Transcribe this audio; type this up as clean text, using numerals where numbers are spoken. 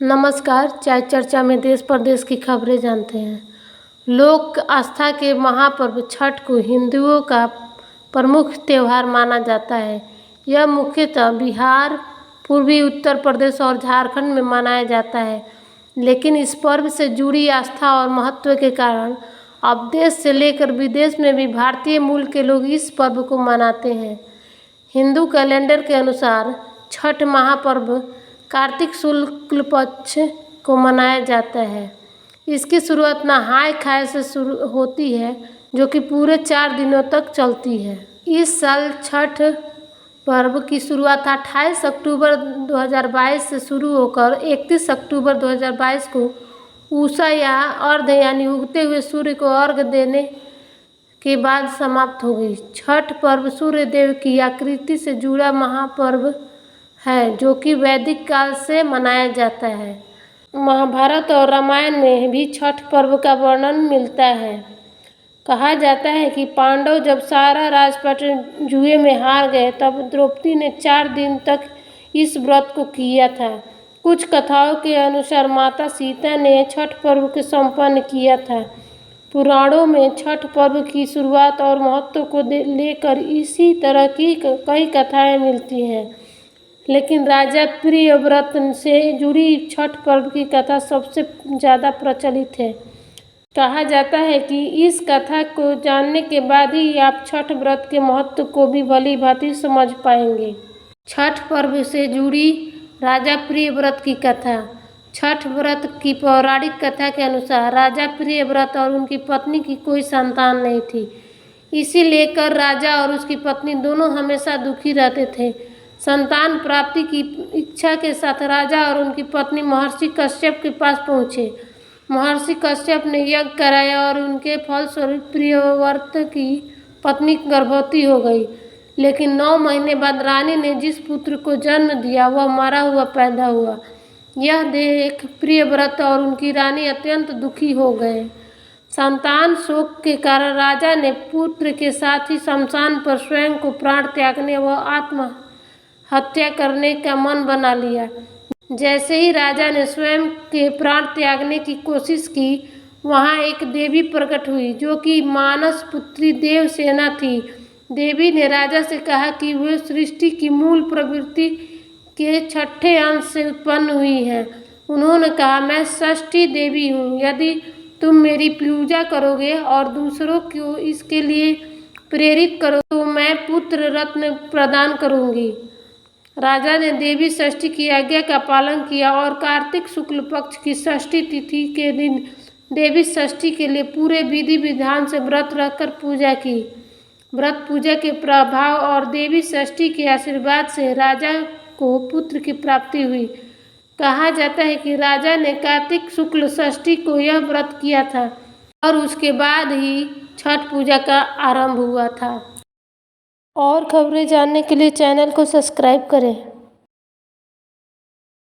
नमस्कार। चाय चर्चा में देश प्रदेश की खबरें जानते हैं। लोक आस्था के महापर्व छठ को हिंदुओं का प्रमुख त्यौहार माना जाता है। यह मुख्यतः बिहार, पूर्वी उत्तर प्रदेश और झारखंड में मनाया जाता है, लेकिन इस पर्व से जुड़ी आस्था और महत्व के कारण अब देश से लेकर विदेश में भी भारतीय मूल के लोग इस पर्व को मनाते हैं। हिंदू कैलेंडर के अनुसार छठ महापर्व कार्तिक शुक्ल पक्ष को मनाया जाता है। इसकी शुरुआत नहाय खाए से शुरू होती है, जो कि पूरे 4 दिनों तक चलती है। इस साल छठ पर्व की शुरुआत 28 अक्टूबर 2022 से शुरू होकर 31 अक्टूबर 2022 को उषा या अर्घ यानी उगते हुए सूर्य को अर्घ देने के बाद समाप्त हो गई। छठ पर्व सूर्य देव की आकृति से जुड़ा महापर्व है, जो कि वैदिक काल से मनाया जाता है। महाभारत और रामायण में भी छठ पर्व का वर्णन मिलता है। कहा जाता है कि पांडव जब सारा राजपाट जुए में हार गए, तब द्रौपदी ने 4 दिन तक इस व्रत को किया था। कुछ कथाओं के अनुसार माता सीता ने छठ पर्व को संपन्न किया था। पुराणों में छठ पर्व की शुरुआत और महत्व को लेकर इसी तरह की कई कथाएं मिलती हैं, लेकिन राजा प्रियव्रत से जुड़ी छठ पर्व की कथा सबसे ज़्यादा प्रचलित है। कहा जाता है कि इस कथा को जानने के बाद ही आप छठ व्रत के महत्व को भी भली भांति समझ पाएंगे। छठ पर्व से जुड़ी राजा प्रियव्रत की कथा। छठ व्रत की पौराणिक कथा के अनुसार राजा प्रियव्रत और उनकी पत्नी की कोई संतान नहीं थी। इसी लेकर राजा और उसकी पत्नी दोनों हमेशा दुखी रहते थे। संतान प्राप्ति की इच्छा के साथ राजा और उनकी पत्नी महर्षि कश्यप के पास पहुँचे। महर्षि कश्यप ने यज्ञ कराया और उनके फलस्वरूप प्रियव्रत की पत्नी गर्भवती हो गई, लेकिन 9 महीने बाद रानी ने जिस पुत्र को जन्म दिया वह मरा हुआ पैदा हुआ। यह देख प्रियव्रत और उनकी रानी अत्यंत दुखी हो गए। संतान शोक के कारण राजा ने पुत्र के साथ ही शमशान पर स्वयं को प्राण त्यागने व आत्महत्या करने का मन बना लिया। जैसे ही राजा ने स्वयं के प्राण त्यागने की कोशिश की, वहां एक देवी प्रकट हुई, जो कि मानस पुत्री देवसेना थी। देवी ने राजा से कहा कि वे सृष्टि की मूल प्रवृत्ति के 6ठे अंश से उत्पन्न हुई हैं। उन्होंने कहा, मैं षष्ठी देवी हूँ। यदि तुम मेरी पूजा करोगे और दूसरों को इसके लिए प्रेरित करो तो मैं पुत्र रत्न प्रदान करूँगी। राजा ने देवी षष्ठी की आज्ञा का पालन किया और कार्तिक शुक्ल पक्ष की षष्ठी तिथि के दिन देवी षष्ठी के लिए पूरे विधि विधान से व्रत रखकर पूजा की। व्रत पूजा के प्रभाव और देवी षष्ठी के आशीर्वाद से राजा को पुत्र की प्राप्ति हुई। कहा जाता है कि राजा ने कार्तिक शुक्ल षष्ठी को यह व्रत किया था और उसके बाद ही छठ पूजा का आरंभ हुआ था। और खबरें जानने के लिए चैनल को सब्सक्राइब करें।